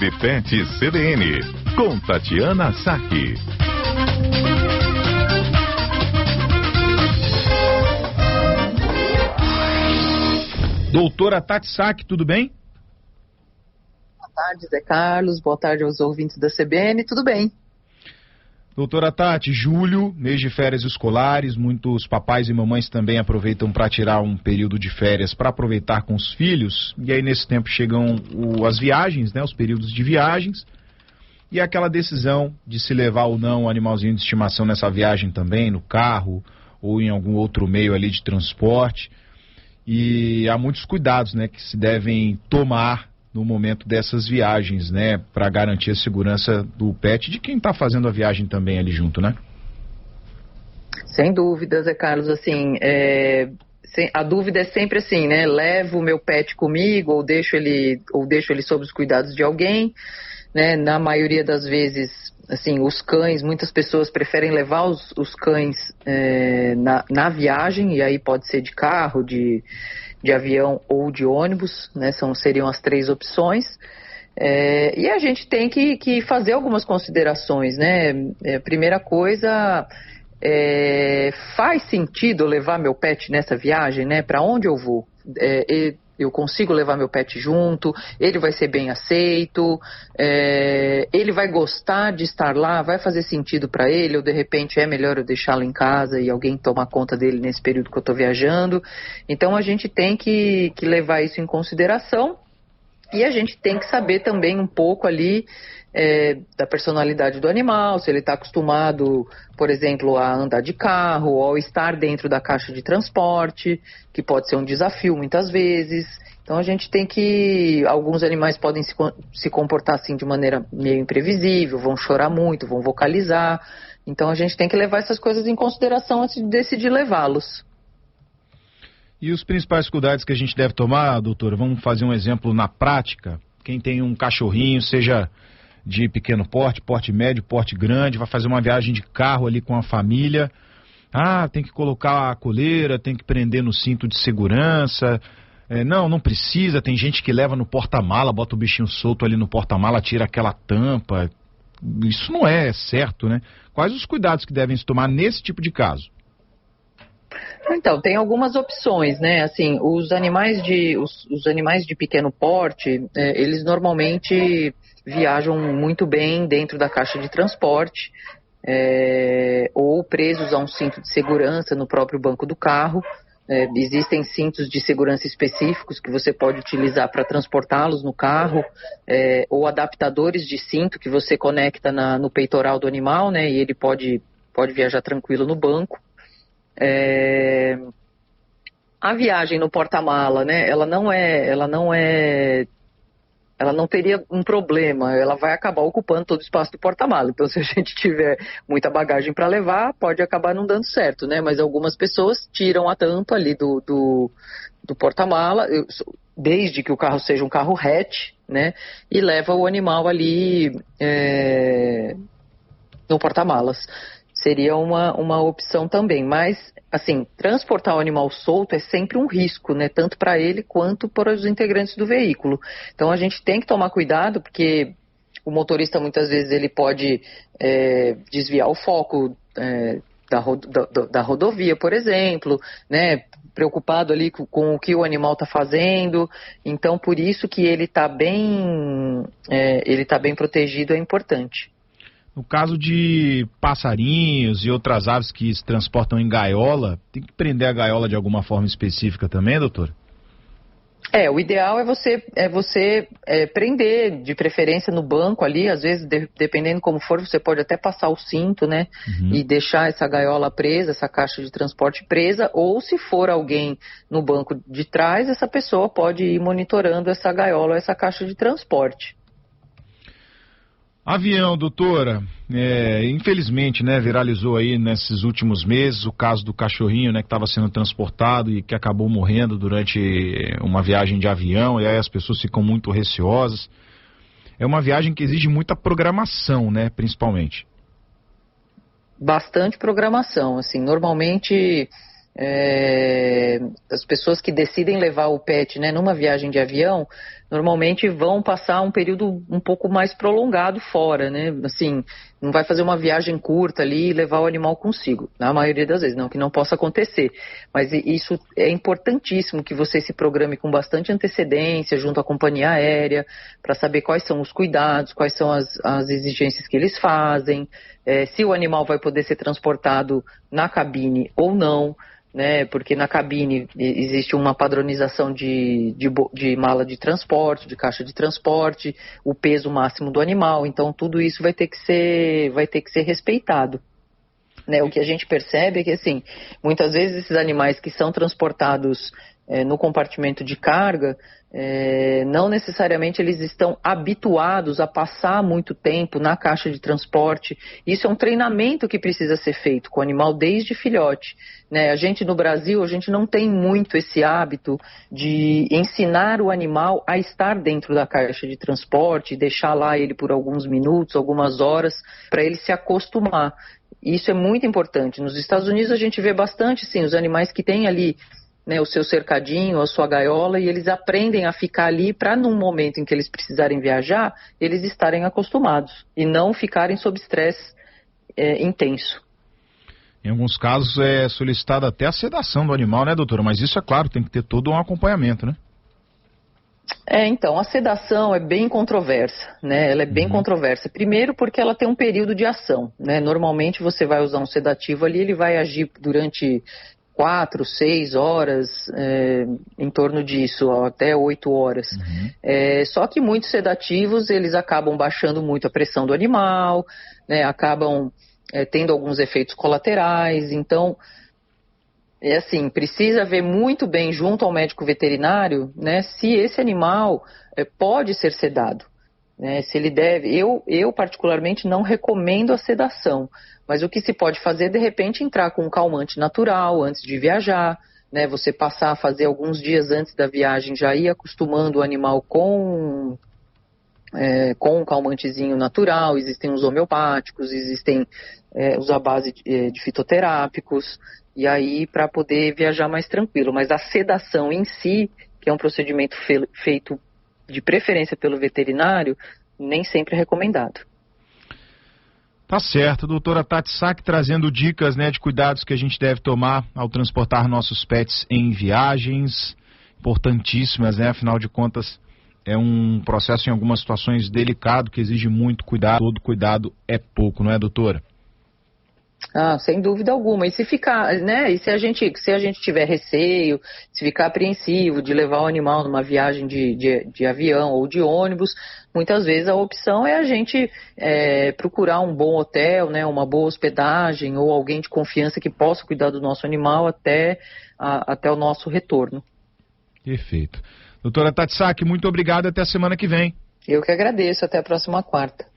Cipete CBN, com Tatiana Saque. Doutora Tati Saque, tudo bem? Boa tarde, Zé Carlos. Boa tarde aos ouvintes da CBN. Tudo bem? Doutora Tati, julho, mês de férias escolares, muitos papais e mamães também aproveitam para tirar um período de férias para aproveitar com os filhos, e aí nesse tempo chegam as viagens, né, os períodos de viagens, e aquela decisão de se levar ou não o animalzinho de estimação nessa viagem também, no carro ou em algum outro meio ali de transporte, e há muitos cuidados, né, que se devem tomar no momento dessas viagens, né, para garantir a segurança do pet e de quem está fazendo a viagem também ali junto, né? Sem dúvida, Zé Carlos, assim, a dúvida é sempre assim, né, levo o meu pet comigo ou deixo ele sob os cuidados de alguém, né, na maioria das vezes, assim, os cães, muitas pessoas preferem levar os cães na viagem, e aí pode ser de carro, de avião ou de ônibus, né, seriam as três opções, e a gente tem que fazer algumas considerações, né, primeira coisa, faz sentido levar meu pet nessa viagem, né, para onde eu vou? Eu consigo levar meu pet junto, ele vai ser bem aceito, ele vai gostar de estar lá, vai fazer sentido para ele, ou de repente é melhor eu deixá-lo em casa e alguém tomar conta dele nesse período que eu estou viajando. Então a gente tem que levar isso em consideração, e a gente tem que saber também um pouco ali da personalidade do animal, se ele está acostumado, por exemplo, a andar de carro ou estar dentro da caixa de transporte, que pode ser um desafio muitas vezes. Então a gente tem que... Alguns animais podem se comportar assim de maneira meio imprevisível, vão chorar muito, vão vocalizar. Então a gente tem que levar essas coisas em consideração antes de decidir levá-los. E os principais cuidados que a gente deve tomar, doutora? Vamos fazer um exemplo na prática. Quem tem um cachorrinho, seja de pequeno porte, porte médio, porte grande, vai fazer uma viagem de carro ali com a família. Tem que colocar a coleira, tem que prender no cinto de segurança. Não precisa. Tem gente que leva no porta-mala, bota o bichinho solto ali no porta-mala, tira aquela tampa. Isso não é certo, né? Quais os cuidados que devem se tomar nesse tipo de caso? Então, tem algumas opções, né? Assim, os animais de pequeno porte, eles normalmente viajam muito bem dentro da caixa de transporte, ou presos a um cinto de segurança no próprio banco do carro. Existem cintos de segurança específicos que você pode utilizar para transportá-los no carro, ou adaptadores de cinto que você conecta no peitoral do animal, né? E ele pode viajar tranquilo no banco. A viagem no porta-mala, né, ela não teria um problema, ela vai acabar ocupando todo o espaço do porta-mala. Então, se a gente tiver muita bagagem para levar, pode acabar não dando certo, né? Mas algumas pessoas tiram a tampa ali do porta-mala, desde que o carro seja um carro hatch, né, e leva o animal ali no porta-malas. Seria uma opção também, mas, assim, transportar o animal solto é sempre um risco, né? Tanto para ele quanto para os integrantes do veículo. Então, a gente tem que tomar cuidado, porque o motorista, muitas vezes, ele pode desviar o foco da rodovia, por exemplo, né? Preocupado ali com o que o animal está fazendo. Então, por isso que ele tá bem protegido, é importante. No caso de passarinhos e outras aves que se transportam em gaiola, tem que prender a gaiola de alguma forma específica também, doutor? O ideal é você prender, de preferência no banco ali, às vezes, dependendo como for, você pode até passar o cinto, né? E deixar essa gaiola presa, essa caixa de transporte presa, ou se for alguém no banco de trás, essa pessoa pode ir monitorando essa gaiola, essa caixa de transporte. Avião, doutora, infelizmente, né, viralizou aí nesses últimos meses o caso do cachorrinho, né, que estava sendo transportado e que acabou morrendo durante uma viagem de avião, e aí as pessoas ficam muito receosas. É uma viagem que exige muita programação, né, principalmente. Bastante programação, assim, normalmente as pessoas que decidem levar o pet, né, numa viagem de avião, normalmente vão passar um período um pouco mais prolongado fora, né? Assim, não vai fazer uma viagem curta ali e levar o animal consigo, na maioria das vezes, não que não possa acontecer. Mas isso é importantíssimo que você se programe com bastante antecedência junto à companhia aérea, para saber quais são os cuidados, quais são as exigências que eles fazem, se o animal vai poder ser transportado na cabine ou não, né, porque na cabine existe uma padronização de mala de transporte, de caixa de transporte, o peso máximo do animal, então tudo isso vai ter que ser respeitado. Né, o que a gente percebe é que, assim, muitas vezes esses animais que são transportados no compartimento de carga, não necessariamente eles estão habituados a passar muito tempo na caixa de transporte. Isso é um treinamento que precisa ser feito com o animal desde filhote. Né? A gente no Brasil, a gente não tem muito esse hábito de ensinar o animal a estar dentro da caixa de transporte, deixar lá ele por alguns minutos, algumas horas, para ele se acostumar. Isso é muito importante. Nos Estados Unidos a gente vê bastante, sim, os animais que têm ali, né, o seu cercadinho, a sua gaiola, e eles aprendem a ficar ali para, num momento em que eles precisarem viajar, eles estarem acostumados e não ficarem sob estresse intenso. Em alguns casos é solicitada até a sedação do animal, né, doutora? Mas isso, é claro, tem que ter todo um acompanhamento, né? Então, a sedação é bem controversa, né? Ela é bem controversa. Primeiro porque ela tem um período de ação, né? Normalmente você vai usar um sedativo ali, ele vai agir durante 4, 6 horas, em torno disso, até 8 horas. Só que muitos sedativos, eles acabam baixando muito a pressão do animal, né? Acabam tendo alguns efeitos colaterais, então... assim, precisa ver muito bem junto ao médico veterinário, né, se esse animal pode ser sedado, né, se ele deve. Eu particularmente não recomendo a sedação, mas o que se pode fazer, de repente, entrar com um calmante natural antes de viajar, né, você passar a fazer alguns dias antes da viagem, já ir acostumando o animal com um calmantezinho natural. Existem os homeopáticos, existem os à base de fitoterápicos, e aí para poder viajar mais tranquilo. Mas a sedação em si, que é um procedimento feito de preferência pelo veterinário, nem sempre é recomendado. Tá certo, doutora Tati Sack trazendo dicas, né, de cuidados que a gente deve tomar ao transportar nossos pets em viagens importantíssimas, né, afinal de contas é um processo em algumas situações delicado que exige muito cuidado, todo cuidado é pouco, não é, doutora? Sem dúvida alguma. E se ficar, né? E se a gente tiver receio, se ficar apreensivo de levar o animal numa viagem de avião ou de ônibus, muitas vezes a opção é a gente procurar um bom hotel, né? Uma boa hospedagem ou alguém de confiança que possa cuidar do nosso animal até o nosso retorno. Perfeito. Doutora Tati Sack, muito obrigado, até a semana que vem. Eu que agradeço, até a próxima quarta.